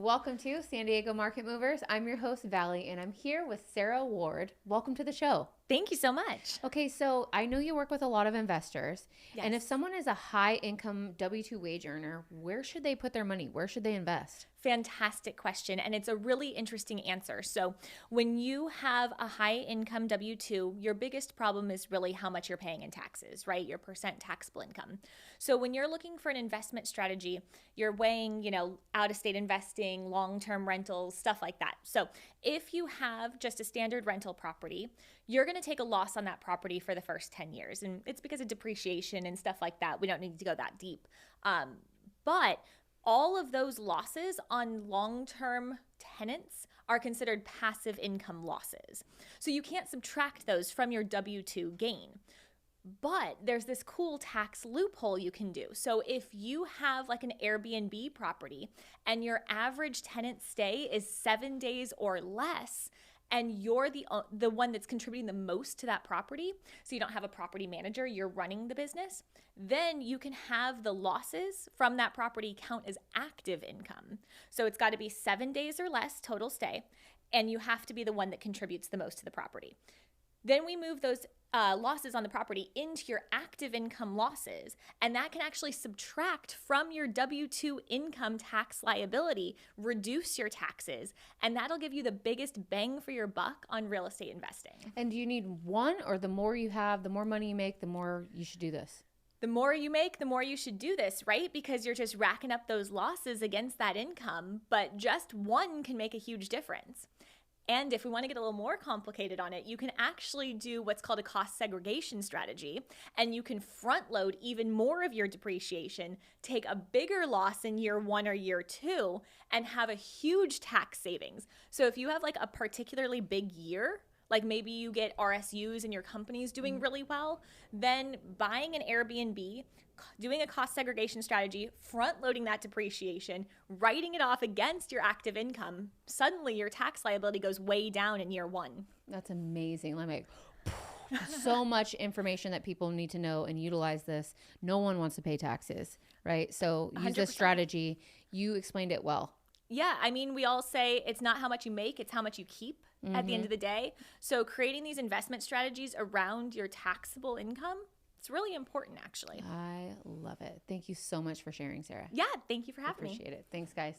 Welcome to San Diego Market Movers. I'm your host, Valley, and I'm here with Sarah Ward. Welcome to the show. Thank you so much. Okay, so I know you work with a lot of investors, Yes. and if someone is a high-income W-2 wage earner, where should they put their money? Where should they invest? Fantastic question, and it's a really interesting answer. So when you have a high income W-2, your biggest problem is really how much you're paying in taxes, right? Your percent taxable income. So when you're looking for an investment strategy, you're weighing, out-of-state investing, long-term rentals, stuff like that. So if you have just a standard rental property, you're going to take a loss on that property for the first 10 years. And it's because of depreciation and stuff like that. We don't need to go that deep. But all of those losses on long-term tenants are considered passive income losses. So you can't subtract those from your W-2 gain. But there's this cool tax loophole you can do. So if you have like an Airbnb property and your average tenant stay is 7 days or less, and you're the one that's contributing the most to that property, so you don't have a property manager, you're running the business, then you can have the losses from that property count as active income. So it's got to be 7 days or less total stay, and you have to be the one that contributes the most to the property. Then we move those losses on the property into your active income losses, and that can actually subtract from your W-2 income tax liability, reduce your taxes, and that'll give you the biggest bang for your buck on real estate investing. And do you need one, or the more you have, the more money you make, the more you should do this? The more you make, the more you should do this, right? Because you're just racking up those losses against that income, but just one can make a huge difference. And if we want to get a little more complicated on it, you can actually do what's called a cost segregation strategy, and you can front load even more of your depreciation, take a bigger loss in year 1 or year 2, and have a huge tax savings. So if you have like a particularly big year, like maybe you get RSUs and your company's doing really well, then buying an Airbnb, doing a cost segregation strategy, front loading that depreciation, writing it off against your active income, suddenly your tax liability goes way down in year 1. That's amazing. Let me so much information that people need to know and utilize this. No one wants to pay taxes, right? So use 100%. this strategy. You explained it well. Yeah, I mean, we all say it's not how much you make, it's how much you keep at the end of the day. So creating these investment strategies around your taxable income, it's really important, actually. I love it. Thank you so much for sharing, Sarah. Yeah, thank you for having me. Appreciate it. Thanks, guys.